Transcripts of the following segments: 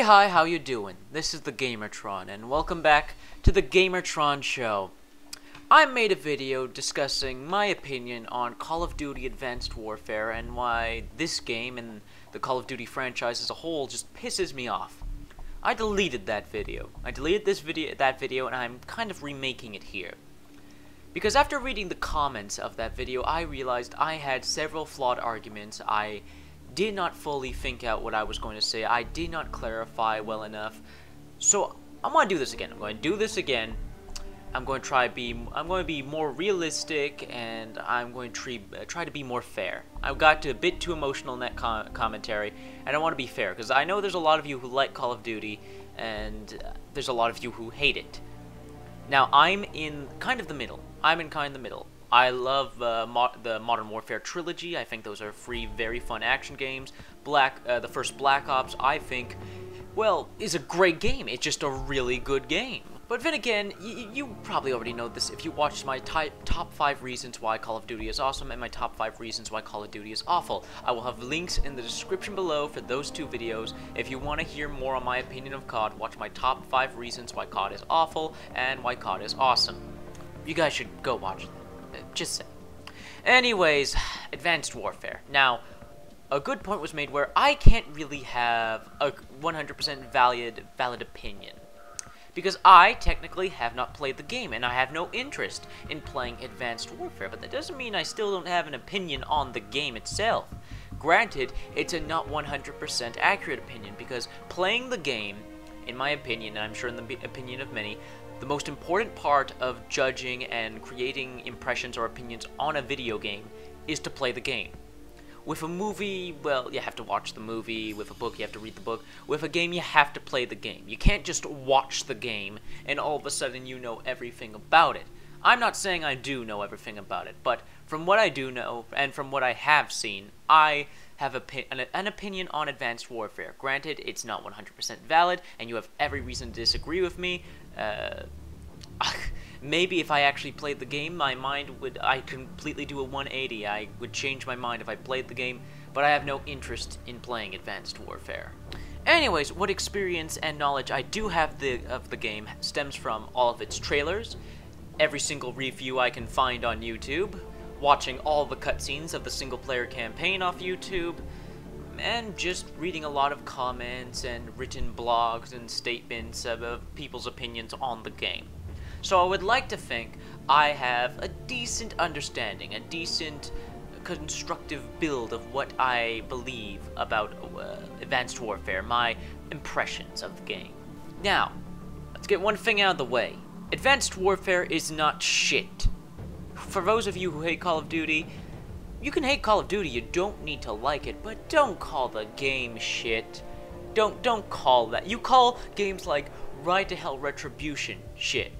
Hi, how you doing? This is the Gamertron, and welcome back to the Gamertron Show. I made a video discussing my opinion on Call of Duty Advanced Warfare and why this game and the Call of Duty franchise as a whole just pisses me off. I deleted that video. That video, and I'm kind of remaking it here. Because after reading the comments of that video, I realized I had several flawed arguments. I did not fully think out what I was going to say. I did not clarify well enough. So I'm going to do this again. I'm going to do this again. I'm going to be more realistic, and I'm going to try to be more fair. I got a bit too emotional in that commentary, and I want to be fair because I know there's a lot of you who like Call of Duty, and there's a lot of you who hate it. Now I'm in kind of the middle. I love the Modern Warfare trilogy. I think those are three very fun action games. The first Black Ops, I think, well, is a great game. It's just a really good game. But then again, you probably already know this if you watched my top 5 reasons why Call of Duty is awesome and my top 5 reasons why Call of Duty is awful. I will have links in the description below for those two videos. If you want to hear more on my opinion of COD, watch my top 5 reasons why COD is awful and why COD is awesome. You guys should go watch them. Just say. Anyways, Advanced Warfare. Now, a good point was made where I can't really have a 100% valid opinion. Because I technically have not played the game, and I have no interest in playing Advanced Warfare, but that doesn't mean I still don't have an opinion on the game itself. Granted, it's a not 100% accurate opinion, because playing the game, in my opinion, and I'm sure in the opinion of many, the most important part of judging and creating impressions or opinions on a video game is to play the game. With a movie, well, you have to watch the movie. With a book, you have to read the book. With a game, you have to play the game. You can't just watch the game and all of a sudden you know everything about it. I'm not saying I do know everything about it, but from what I do know and from what I have seen, I have an opinion on Advanced Warfare. Granted, it's not 100% valid, and you have every reason to disagree with me. Maybe if I actually played the game, I'd completely do a 180. I would change my mind if I played the game, but I have no interest in playing Advanced Warfare. Anyways, what experience and knowledge I do have of the game stems from all of its trailers, every single review I can find on YouTube, watching all the cutscenes of the single-player campaign off YouTube, and just reading a lot of comments and written blogs and statements of people's opinions on the game. So I would like to think I have a decent understanding, a decent constructive build of what I believe about Advanced Warfare, my impressions of the game. Now, let's get one thing out of the way. Advanced Warfare is not shit. For those of you who hate Call of Duty, you can hate Call of Duty, you don't need to like it, but don't call the game shit. Don't call that. You call games like Ride to Hell Retribution shit.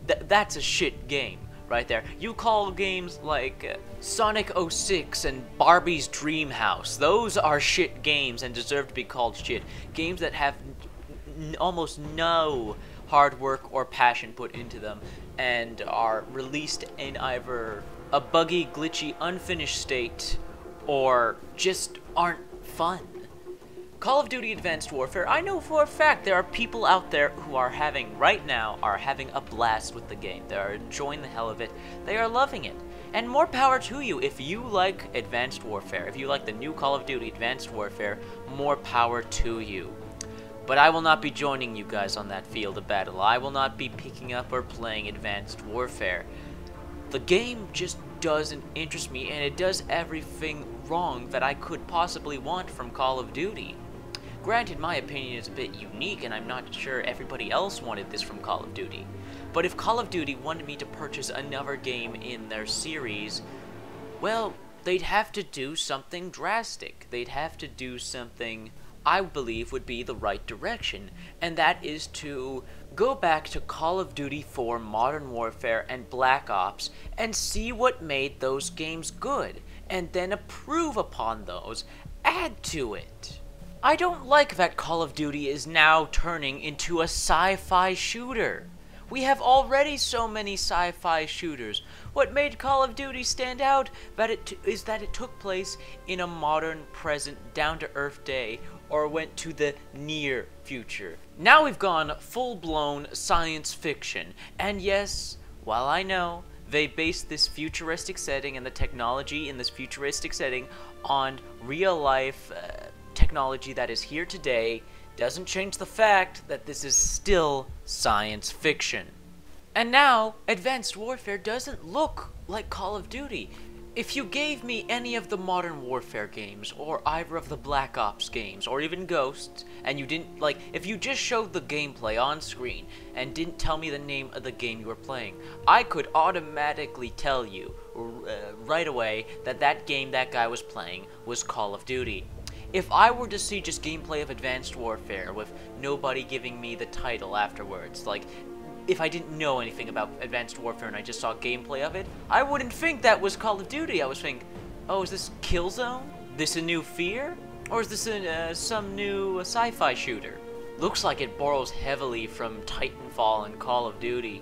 That's a shit game right there. You call games like Sonic 06 and Barbie's Dream House. Those are shit games and deserve to be called shit. Games that have almost no hard work or passion put into them and are released in either a buggy, glitchy, unfinished state or just aren't fun. Call of Duty Advanced Warfare, I know for a fact there are people out there who are having a blast with the game. They are enjoying the hell of it. They are loving it. And more power to you if you like Advanced Warfare. If you like the new Call of Duty Advanced Warfare, more power to you. But I will not be joining you guys on that field of battle. I will not be picking up or playing Advanced Warfare. The game just doesn't interest me, and it does everything wrong that I could possibly want from Call of Duty. Granted, my opinion is a bit unique, and I'm not sure everybody else wanted this from Call of Duty. But if Call of Duty wanted me to purchase another game in their series, well, they'd have to do something drastic. They'd have to do something I believe would be the right direction, and that is to go back to Call of Duty 4, Modern Warfare, and Black Ops, and see what made those games good, and then improve upon those, add to it. I don't like that Call of Duty is now turning into a sci-fi shooter. We have already so many sci-fi shooters. What made Call of Duty stand out is that it took place in a modern, present, down-to-earth day, or went to the near future. Now we've gone full-blown science fiction, and yes, while I know they based this futuristic setting and the technology in this futuristic setting on real-life technology that is here today, doesn't change the fact that this is still science fiction. And now, Advanced Warfare doesn't look like Call of Duty. If you gave me any of the Modern Warfare games, or either of the Black Ops games, or even Ghosts, and you didn't, like, if you just showed the gameplay on screen and didn't tell me the name of the game you were playing, I could automatically tell you right away that that game that guy was playing was Call of Duty. If I were to see just gameplay of Advanced Warfare with nobody giving me the title afterwards, like, if I didn't know anything about Advanced Warfare and I just saw gameplay of it, I wouldn't think that was Call of Duty. I was thinking, oh, is this Killzone? This a new Fear? Or is this some new sci-fi shooter? Looks like it borrows heavily from Titanfall and Call of Duty.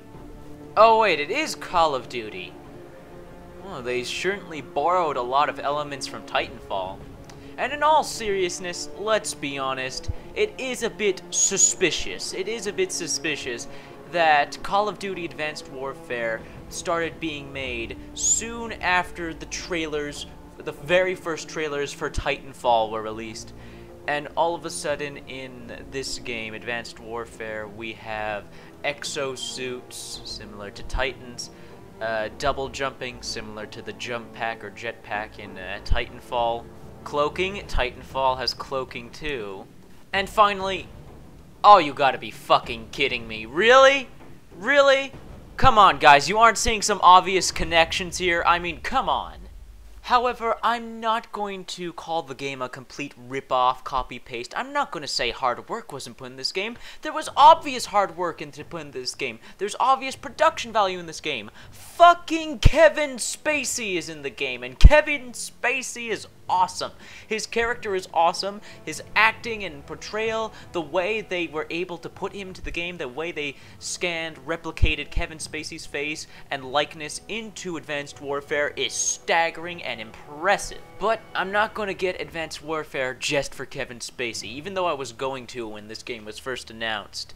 Oh wait, it is Call of Duty. Well, they certainly borrowed a lot of elements from Titanfall. And in all seriousness, let's be honest, it is a bit suspicious. It is a bit suspicious that Call of Duty Advanced Warfare started being made soon after the trailers, the very first trailers for Titanfall were released. And all of a sudden in this game, Advanced Warfare, we have exosuits similar to Titans, double jumping similar to the jump pack or jetpack in Titanfall. Cloaking, Titanfall has cloaking too. And finally, oh, you gotta be fucking kidding me. Really? Really? Come on, guys, you aren't seeing some obvious connections here? I mean, come on. However, I'm not going to call the game a complete rip-off, copy-paste. I'm not going to say hard work wasn't put in this game. There was obvious hard work into put in this game. There's obvious production value in this game. Fucking Kevin Spacey is in the game, and Kevin Spacey is awesome. His character is awesome. His acting and portrayal, the way they were able to put him to the game, the way they scanned, replicated Kevin Spacey's face and likeness into Advanced Warfare is staggering and impressive. But I'm not going to get Advanced Warfare just for Kevin Spacey, even though I was going to when this game was first announced.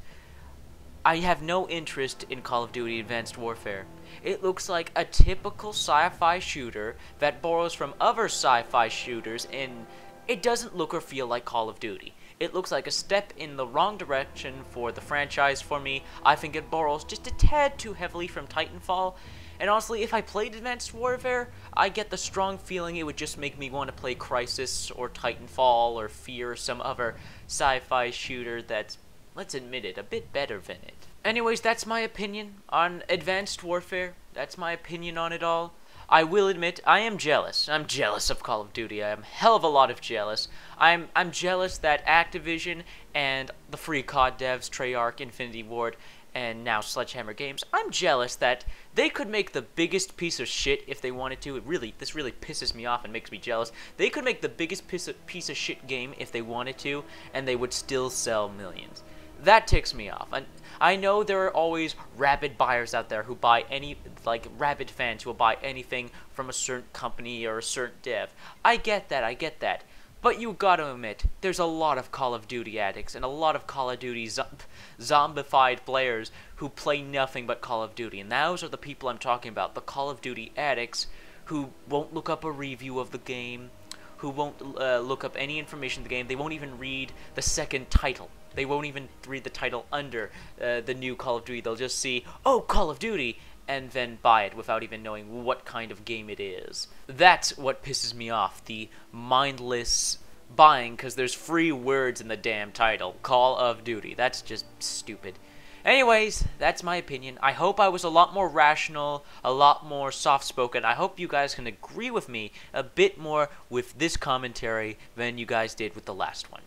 I have no interest in Call of Duty Advanced Warfare. It looks like a typical sci-fi shooter that borrows from other sci-fi shooters, and it doesn't look or feel like Call of Duty. It looks like a step in the wrong direction for the franchise for me. I think it borrows just a tad too heavily from Titanfall. And honestly, if I played Advanced Warfare, I get the strong feeling it would just make me want to play Crysis or Titanfall or Fear or some other sci-fi shooter that's, let's admit it, a bit better than it. Anyways, that's my opinion on Advanced Warfare. That's my opinion on it all. I will admit, I am jealous. I'm jealous of Call of Duty. I am a hell of a lot of jealous. I'm jealous that Activision and the free COD devs, Treyarch, Infinity Ward, and now Sledgehammer Games, I'm jealous that they could make the biggest piece of shit if they wanted to. This really pisses me off and makes me jealous. They could make the biggest piece of shit game if they wanted to, and they would still sell millions. That ticks me off. And I know there are always rabid buyers out there who buy rabid fans who will buy anything from a certain company or a certain dev. I get that. But you gotta admit, there's a lot of Call of Duty addicts and a lot of Call of Duty zombified players who play nothing but Call of Duty. And those are the people I'm talking about, the Call of Duty addicts who won't look up a review of the game, who won't look up any information of the game. They won't even read the second title. They won't even read the title under the new Call of Duty. They'll just see, oh, Call of Duty, and then buy it without even knowing what kind of game it is. That's what pisses me off, the mindless buying, because there's free words in the damn title. Call of Duty. That's just stupid. Anyways, that's my opinion. I hope I was a lot more rational, a lot more soft-spoken. I hope you guys can agree with me a bit more with this commentary than you guys did with the last one.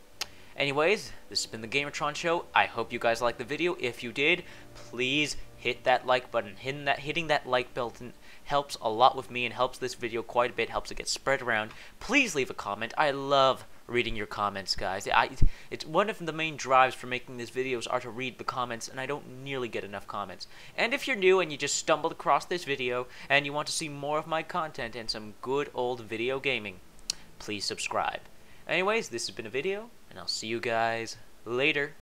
Anyways, this has been the Gamertron Show. I hope you guys liked the video. If you did, please hit that like button. Hitting that like button helps a lot with me and helps this video quite a bit, helps it get spread around. Please leave a comment. I love reading your comments, guys. It's one of the main drives for making these videos are to read the comments, and I don't nearly get enough comments. And if you're new and you just stumbled across this video and you want to see more of my content and some good old video gaming, please subscribe. Anyways, this has been a video, and I'll see you guys later.